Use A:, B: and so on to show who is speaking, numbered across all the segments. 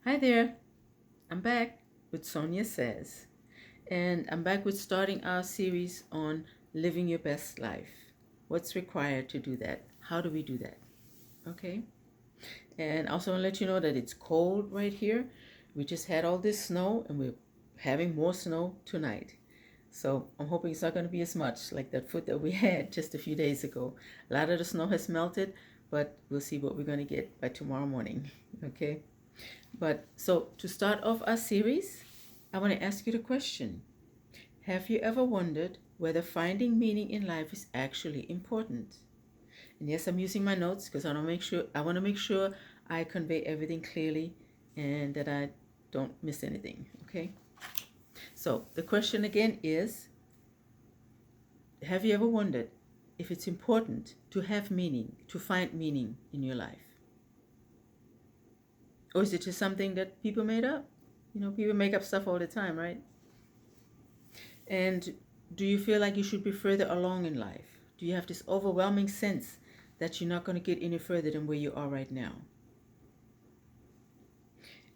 A: Hi there, I'm back with Sonia Says, and I'm back with starting our series on living your best life. What's required to do that? How do we do that? Okay, and also want to let you know that it's cold right here. We just had all this snow, and we're having more snow tonight. So I'm hoping it's not going to be as much like that foot that we had just a few days ago. A lot of the snow has melted, but we'll see what we're going to get by tomorrow morning. Okay. But so to start off our series, I want to ask you the question. Have you ever wondered whether finding meaning in life is actually important? And yes, I'm using my notes because I want to make sure I convey everything clearly and that I don't miss anything, okay? So, the question again is, have you ever wondered if it's important to have meaning, to find meaning in your life? Or is it just something that people made up? People make up stuff all the time, right? And do you feel like you should be further along in life? Do you have this overwhelming sense that you're not going to get any further than where you are right now?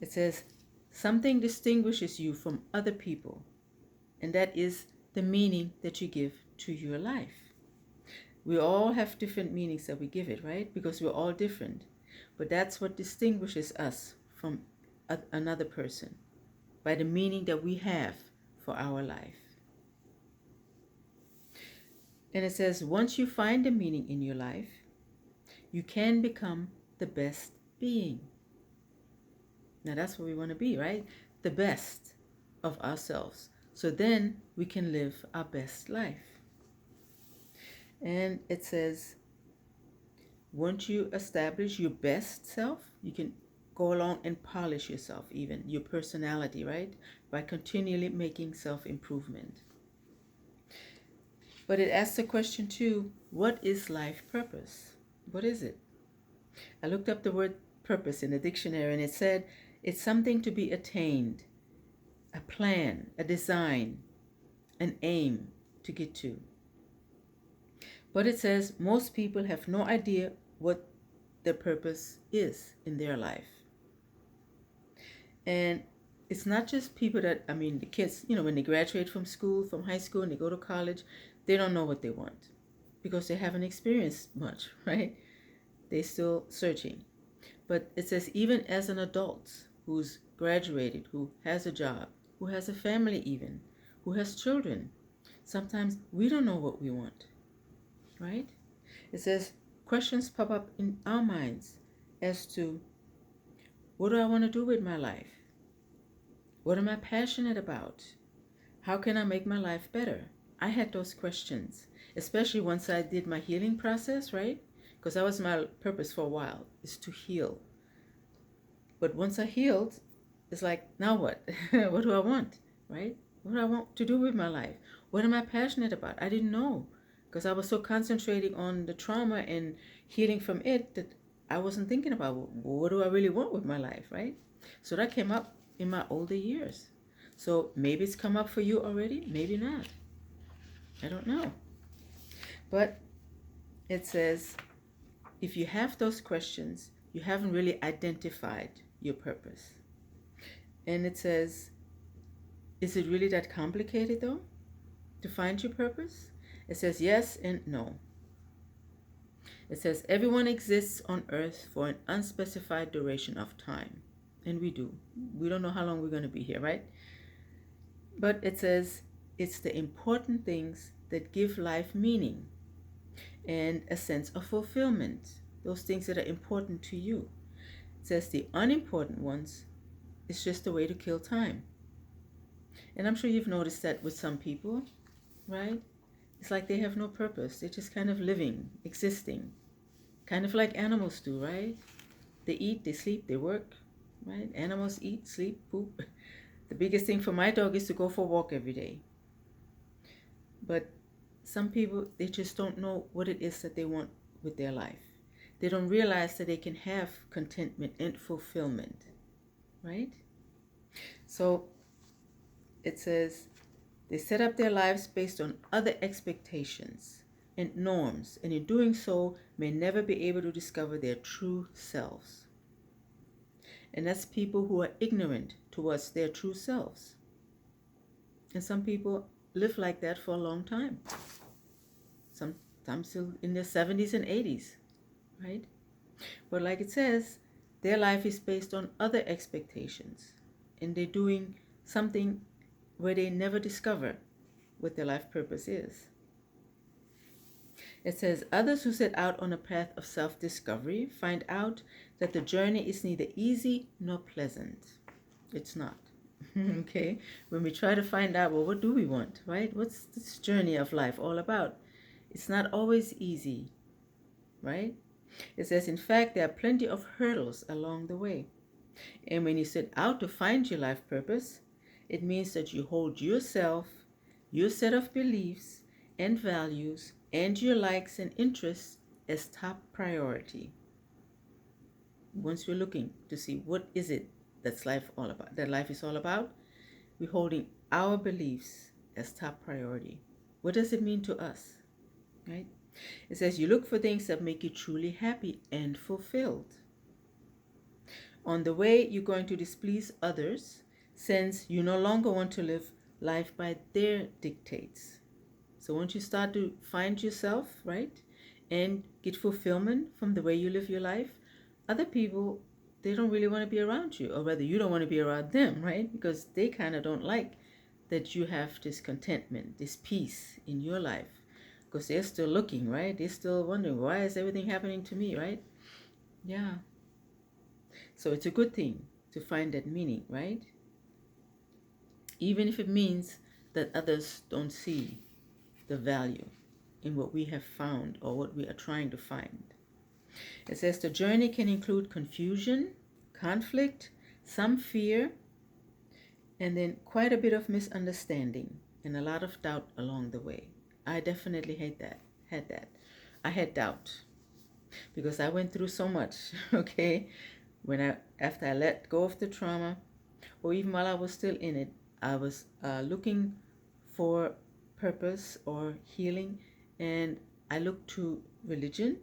A: It says, something distinguishes you from other people, and that is the meaning that you give to your life. We all have different meanings that we give it, right? Because we're all different. But that's what distinguishes us from another person, by the meaning that we have for our life. And it says, once you find the meaning in your life, you can become the best being. Now that's what we want to be, right? The best of ourselves. So then we can live our best life. And it says, once you establish your best self, you can go along and polish yourself, even your personality, right? By continually making self-improvement. But it asks the question too, what is life purpose? What is it? I looked up the word purpose in the dictionary and it said it's something to be attained, a plan, a design, an aim to get to. But it says most people have no idea what their purpose is in their life. And it's not just people the kids, when they graduate from school, from high school, and they go to college, they don't know what they want because they haven't experienced much, right? They're still searching. But it says even as an adult who's graduated, who has a job, who has a family even, who has children, sometimes we don't know what we want, right? It says questions pop up in our minds as to, what do I want to do with my life? What am I passionate about? How can I make my life better? I had those questions, especially once I did my healing process, right? Because that was my purpose for a while, is to heal. But once I healed, it's like, now what? What do I want, right? What do I want to do with my life? What am I passionate about? I didn't know because I was so concentrating on the trauma and healing from it that I wasn't thinking about what do I really want with my life, right? So that came up in my older years. So maybe it's come up for you already, maybe not. I don't know. But it says, if you have those questions, you haven't really identified your purpose. And it says, is it really that complicated though to find your purpose? It says yes and no. It says everyone exists on earth for an unspecified duration of time. And we do. We don't know how long we're going to be here, right? But it says it's the important things that give life meaning and a sense of fulfillment. Those things that are important to you. It says the unimportant ones is just a way to kill time. And I'm sure you've noticed that with some people, right? It's like they have no purpose. They're just kind of living, existing, kind of like animals do, right? They eat, they sleep, they work, right? Animals eat, sleep, poop. The biggest thing for my dog is to go for a walk every day. But some people, they just don't know what it is that they want with their life. They don't realize that they can have contentment and fulfillment, right? So it says, they set up their lives based on other expectations and norms, and in doing so may never be able to discover their true selves. And that's people who are ignorant towards their true selves. And some people live like that for a long time. Sometimes still in their 70s and 80s, right? But like it says, their life is based on other expectations. And they're doing something where they never discover what their life purpose is. It says, others who set out on a path of self-discovery find out that the journey is neither easy nor pleasant. It's not. Okay? When we try to find out, well, what do we want, right? What's this journey of life all about? It's not always easy, right? It says, in fact, there are plenty of hurdles along the way. And when you set out to find your life purpose, it means that you hold yourself, your set of beliefs and values, and your likes and interests as top priority. Once we're looking to see what is it that life is all about, we're holding our beliefs as top priority. What does it mean to us? Right? It says you look for things that make you truly happy and fulfilled. On the way, you're going to displease others, since you no longer want to live life by their dictates. So once you start to find yourself, right, and get fulfillment from the way you live your life, other people, they don't really want to be around you, or rather you don't want to be around them, right? Because they kind of don't like that you have this contentment, this peace in your life, because they're still looking, right? They're still wondering, why is everything happening to me, right? Yeah. So it's a good thing to find that meaning, right? Even if it means that others don't see the value in what we have found or what we are trying to find. It says the journey can include confusion, conflict, some fear, and then quite a bit of misunderstanding and a lot of doubt along the way. I definitely had that. I had doubt because I went through so much, okay? After I let go of the trauma, or even while I was still in it, I was looking for purpose or healing, and I looked to religion,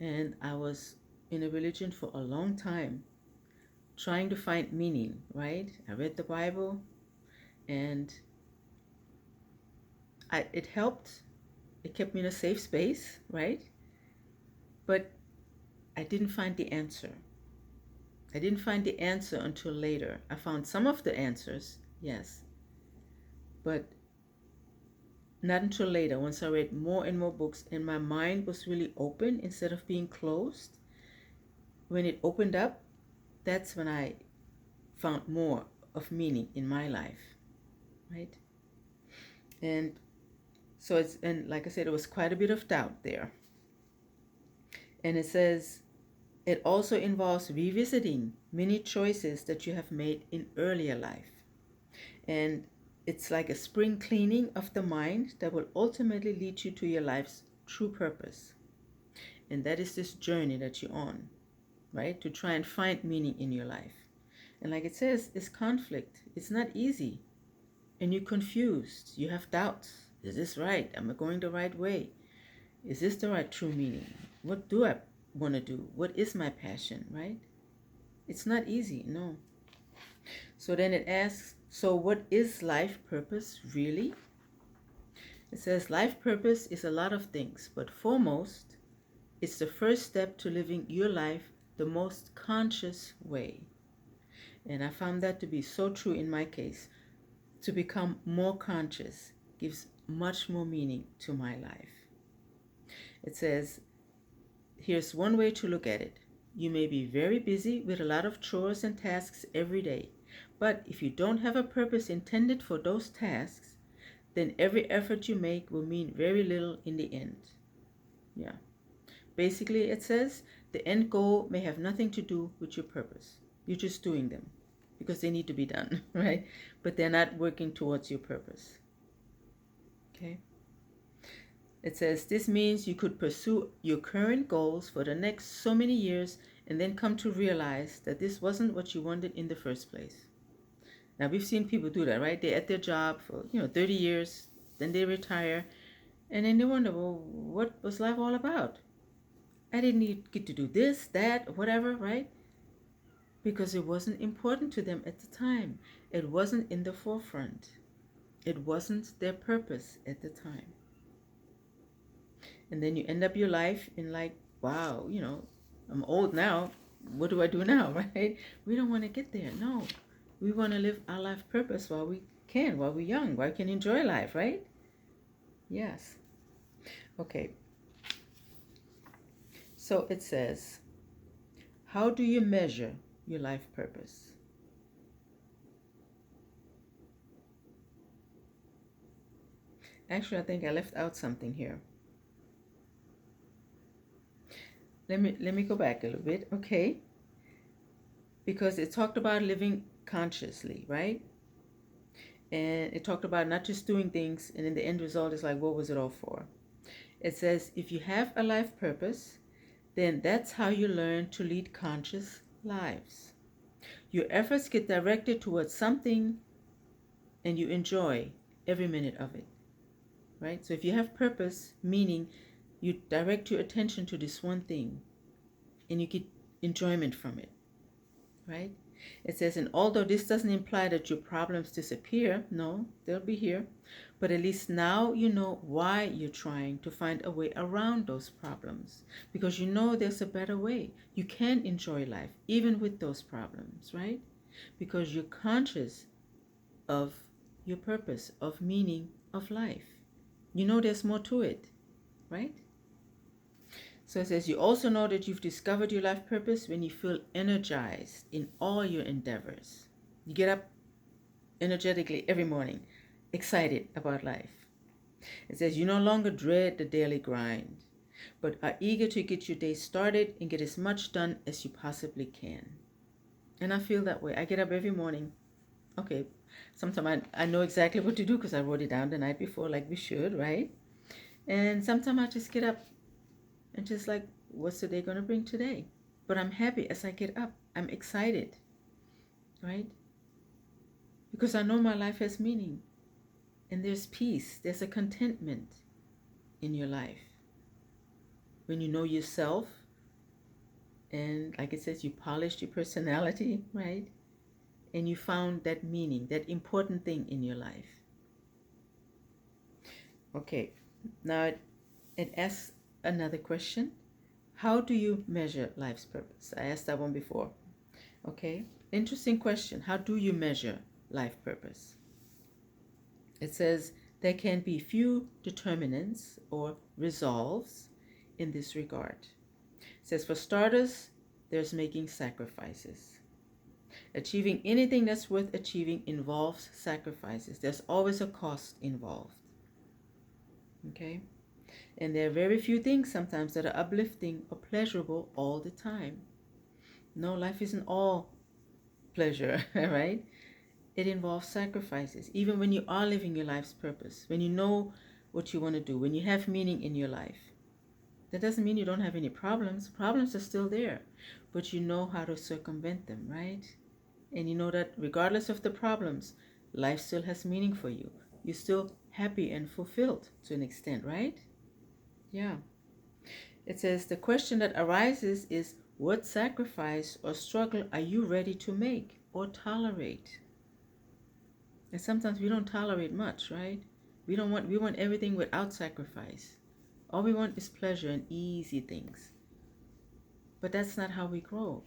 A: and I was in a religion for a long time, trying to find meaning, right? I read the Bible, and it helped. It kept me in a safe space, right? But I didn't find the answer. I didn't find the answer until later. I found some of the answers, yes, but not until later, once I read more and more books and my mind was really open instead of being closed. When it opened up, that's when I found more of meaning in my life, right? And so and like I said, it was quite a bit of doubt there. And it says, it also involves revisiting many choices that you have made in earlier life. And it's like a spring cleaning of the mind that will ultimately lead you to your life's true purpose. And that is this journey that you're on, right? To try and find meaning in your life. And like it says, it's conflict. It's not easy. And you're confused. You have doubts. Is this right? Am I going the right way? Is this the right true meaning? What do I want to do? What is my passion, right? It's not easy, no. So then it asks, so what is life purpose really? It says life purpose is a lot of things, but foremost, it's the first step to living your life the most conscious way. And I found that to be so true in my case. To become more conscious gives much more meaning to my life. It says, here's one way to look at it. You may be very busy with a lot of chores and tasks every day, but if you don't have a purpose intended for those tasks, then every effort you make will mean very little in the end. Yeah. Basically, it says the end goal may have nothing to do with your purpose. You're just doing them because they need to be done, right? But they're not working towards your purpose. Okay? It says this means you could pursue your current goals for the next so many years and then come to realize that this wasn't what you wanted in the first place. Now, we've seen people do that, right? They're at their job for, 30 years, then they retire, and then they wonder, well, what was life all about? I didn't get to do this, that, whatever, right? because it wasn't important to them at the time. It wasn't in the forefront. It wasn't their purpose at the time. And then you end up your life in like, wow, I'm old now. What do I do now, right? We don't want to get there. No. We want to live our life purpose while we can, while we're young, while we can enjoy life, right? Yes. Okay. So it says, how do you measure your life purpose? Actually, I think I left out something here. Let me go back a little bit, okay? Because it talked about living consciously, right? And it talked about not just doing things, and in the end result is like, what was it all for? It says, if you have a life purpose, then that's how you learn to lead conscious lives. Your efforts get directed towards something and you enjoy every minute of it, right? So if you have purpose, meaning you direct your attention to this one thing and you get enjoyment from it, right? It says, and although this doesn't imply that your problems disappear, no, they'll be here, but at least now you know why you're trying to find a way around those problems, because you know there's a better way. You can enjoy life even with those problems, right? Because you're conscious of your purpose, of meaning of life. You know there's more to it, right? So it says, you also know that you've discovered your life purpose when you feel energized in all your endeavors. You get up energetically every morning, excited about life. It says, you no longer dread the daily grind, but are eager to get your day started and get as much done as you possibly can. And I feel that way. I get up every morning. Okay, sometimes I know exactly what to do because I wrote it down the night before, like we should, right? And sometimes I just get up and just like, what's the day going to bring today? But I'm happy as I get up. I'm excited, right? Because I know my life has meaning. And there's peace. There's a contentment in your life. When you know yourself, and like it says, you polished your personality, right? And you found that meaning, that important thing in your life. Okay, now it asks another question. How do you measure life's purpose? I asked that one before. Okay, interesting question. How do you measure life purpose? It says there can be few determinants or resolves in this regard. It says, for starters, there's making sacrifices. Achieving anything that's worth achieving involves sacrifices. There's always a cost involved. Okay? And there are very few things sometimes that are uplifting or pleasurable all the time. No, life isn't all pleasure, right? It involves sacrifices. Even when you are living your life's purpose, when you know what you want to do, when you have meaning in your life, that doesn't mean you don't have any problems. Problems are still there, but you know how to circumvent them, right? And you know that regardless of the problems, life still has meaning for you. You're still happy and fulfilled to an extent, right? Yeah. It says the question that arises is, what sacrifice or struggle are you ready to make or tolerate? And sometimes we don't tolerate much, right? We want everything without sacrifice. All we want is pleasure and easy things. But that's not how we grow.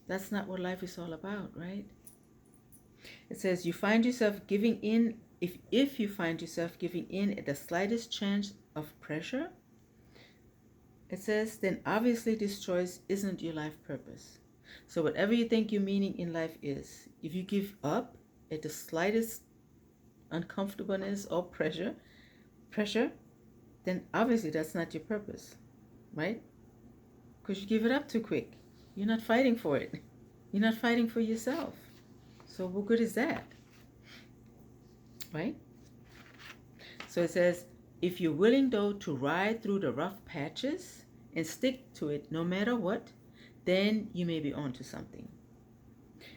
A: That's not what life is all about, right? It says you find yourself giving in, if you find yourself giving in at the slightest chance of pressure, it says then obviously this choice isn't your life purpose. So whatever you think your meaning in life is, if you give up at the slightest uncomfortableness or pressure, then obviously that's not your purpose, right? Because you give it up too quick. You're not fighting for it. You're not fighting for yourself. So what good is that? Right? So it says, if you're willing though to ride through the rough patches and stick to it no matter what, then you may be onto something.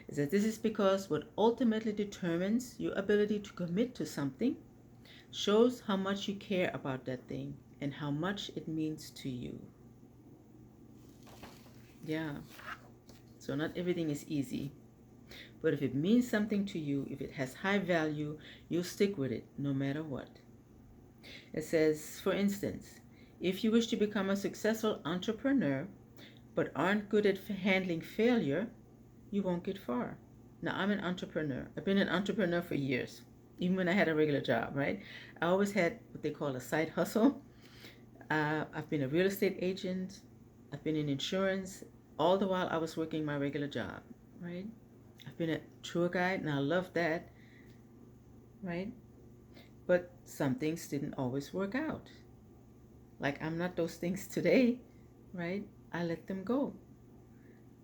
A: It says this is because what ultimately determines your ability to commit to something shows how much you care about that thing and how much it means to you. Yeah. So not everything is easy. But if it means something to you, if it has high value, you'll stick with it no matter what. It says, for instance, if you wish to become a successful entrepreneur but aren't good at handling failure, you won't get far. Now, I'm an entrepreneur. I've been an entrepreneur for years, even when I had a regular job, right? I always had what they call a side hustle. I've been a real estate agent. I've been in insurance, all the while I was working my regular job, right? I've been a tour guide, and I love that, right? But some things didn't always work out. Like, I'm not those things today, right? I let them go.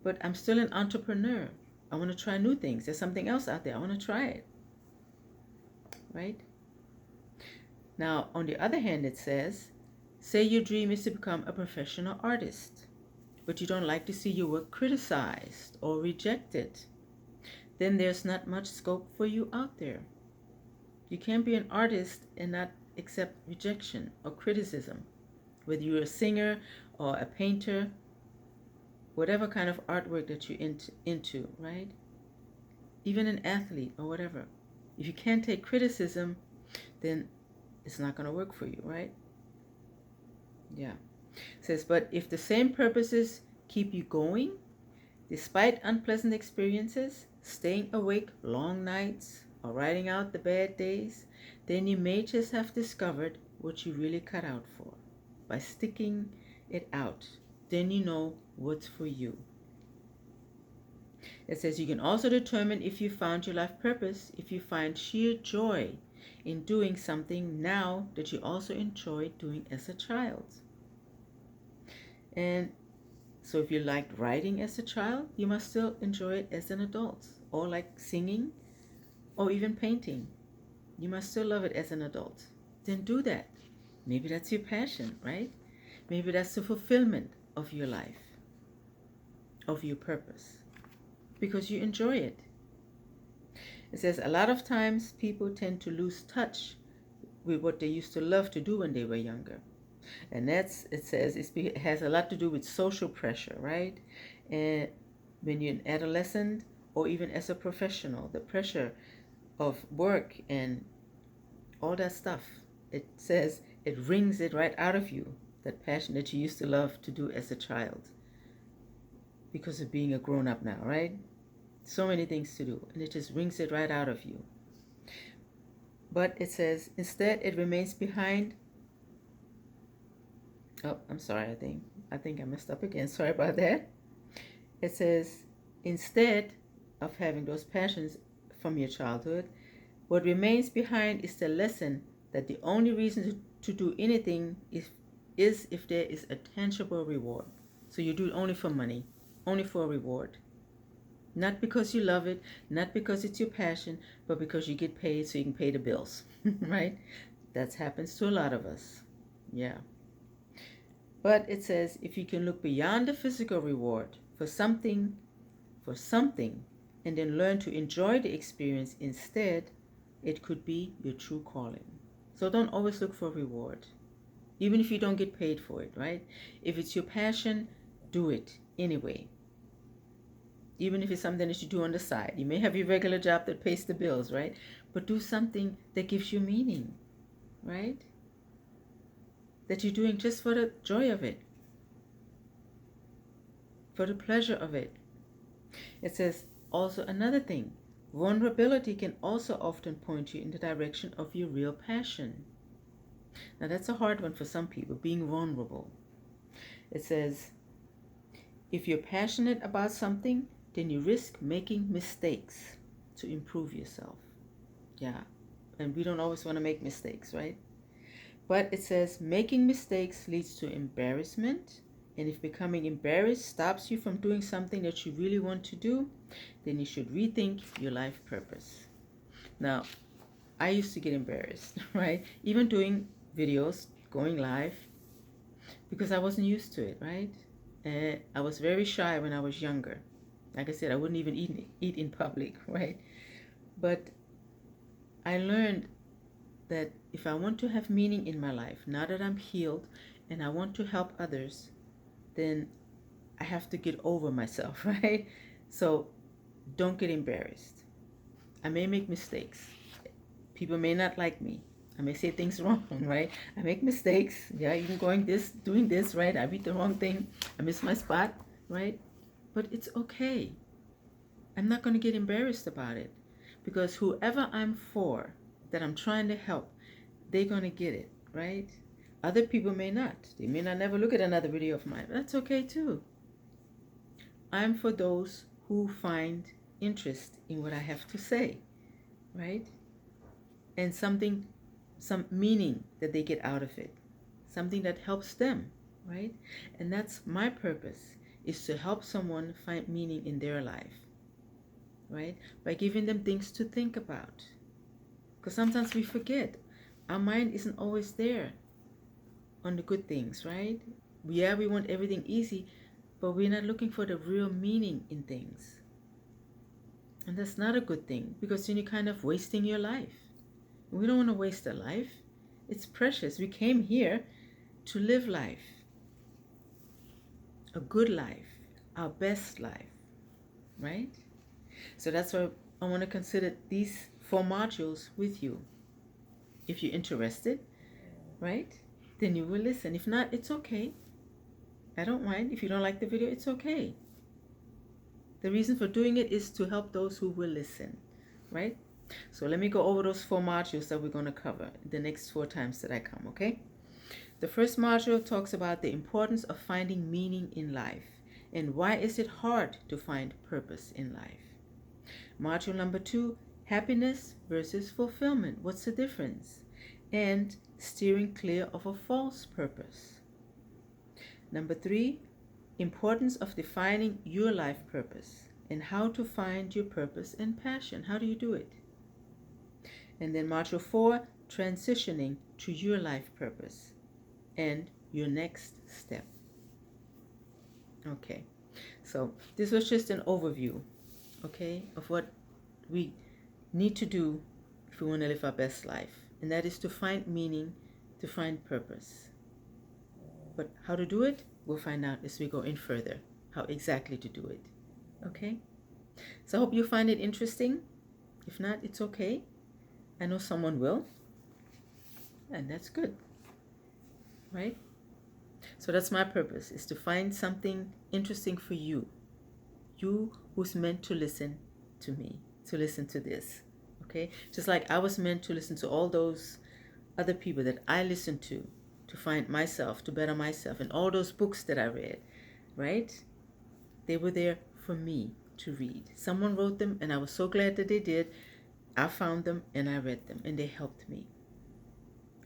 A: But I'm still an entrepreneur. I want to try new things. There's something else out there. I want to try it, right? Now, on the other hand, it says, say your dream is to become a professional artist, but you don't like to see your work criticized or rejected. Then there's not much scope for you out there. You can't be an artist and not accept rejection or criticism. Whether you're a singer or a painter, whatever kind of artwork that you're into, right? Even an athlete or whatever. If you can't take criticism, then it's not going to work for you, right? Yeah. It says, but if the same purposes keep you going, despite unpleasant experiences, staying awake long nights, or riding out the bad days, then you may just have discovered what you really cut out for. By sticking it out, then you know what's for you. It says you can also determine if you found your life purpose if you find sheer joy in doing something now that you also enjoyed doing as a child. And so if you liked writing as a child, you must still enjoy it as an adult. Or like singing or even painting. You must still love it as an adult. Then do that. Maybe that's your passion, right? Maybe that's the fulfillment of your life, of your purpose, because you enjoy it. It says a lot of times people tend to lose touch with what they used to love to do when they were younger. And that's, it says, it has a lot to do with social pressure, right? And when you're an adolescent or even as a professional, the pressure of work and all that stuff, it says it wrings it right out of you, that passion that you used to love to do as a child, because of being a grown-up now, right? So many things to do, and it just wrings it right out of you. But it says instead it remains behind. Oh, I'm sorry, I think I messed up again. Sorry about that. It says instead of having those passions from your childhood, what remains behind is the lesson that the only reason to do anything is if there is a tangible reward. So you do it only for money, only for a reward. Not because you love it, not because it's your passion, but because you get paid so you can pay the bills, right? That happens to a lot of us. Yeah. But it says if you can look beyond the physical reward for something, and then learn to enjoy the experience instead, it could be your true calling. So don't always look for reward, even if you don't get paid for it, right? If it's your passion, do it anyway. Even if it's something that you do on the side. You may have your regular job that pays the bills, right? But do something that gives you meaning, right? That you're doing just for the joy of it, for the pleasure of it. It says also another thing. Vulnerability can also often point you in the direction of your real passion. Now that's a hard one for some people, being vulnerable. It says, if you're passionate about something, then you risk making mistakes to improve yourself. Yeah, and we don't always want to make mistakes, right? But it says making mistakes leads to embarrassment, and if becoming embarrassed stops you from doing something that you really want to do, then you should rethink your life purpose. Now, I used to get embarrassed, right? Even doing videos, going live, because I wasn't used to it, right? And I was very shy when I was younger. Like I said, I wouldn't even eat in public, right? But I learned that if I want to have meaning in my life, now that I'm healed and I want to help others, then I have to get over myself, right? So don't get embarrassed. I may make mistakes. People may not like me. I may say things wrong, right? I make mistakes. Yeah, even doing this, right? I read the wrong thing. I miss my spot, right? But it's okay. I'm not going to get embarrassed about it, because whoever I'm for, that I'm trying to help, they're going to get it, right? Other people may not. They may not never look at another video of mine. That's okay too. I'm for those who find interest in what I have to say, right? And some meaning that they get out of it, something that helps them, right? And that's my purpose, is to help someone find meaning in their life, right? By giving them things to think about. Because sometimes we forget. Our mind isn't always there on the good things, right? Yeah, we want everything easy, but we're not looking for the real meaning in things. And that's not a good thing, because then you're kind of wasting your life. We don't want to waste a life. It's precious. We came here to live life, a good life, our best life, right? So that's why I want to consider these 4 modules with you. If you're interested, right, then you will listen. If not, it's okay. I don't mind. If you don't like the video, it's okay. The reason for doing it is to help those who will listen, right? So let me go over those 4 modules that we're going to cover the next 4 times that I come, okay? The first module talks about the importance of finding meaning in life, and why is it hard to find purpose in life. Module number 2, happiness versus fulfillment. What's the difference? And steering clear of a false purpose. Number 3, importance of defining your life purpose, and how to find your purpose and passion. How do you do it? And then module 4, transitioning to your life purpose and your next step. Okay, so this was just an overview, okay, of what we need to do if we want to live our best life, and that is to find meaning, to find purpose. But how to do it, we'll find out as we go in further, how exactly to do it. Okay? So I hope you find it interesting. If not, it's okay. I know someone will. And that's good. Right? So that's my purpose, is to find something interesting for you. You who's meant to listen to me, to listen to this. Okay? Just like I was meant to listen to all those other people that I listened to find myself, to better myself, and all those books that I read, right? They were there for me to read. Someone wrote them, and I was so glad that they did. I found them and I read them, and they helped me.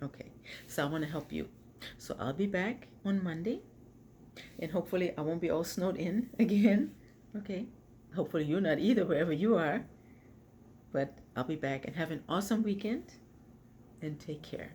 A: Okay, so I want to help you. So I'll be back on Monday, and hopefully I won't be all snowed in again. Okay, hopefully you're not either, wherever you are. But I'll be back, and have an awesome weekend, and take care.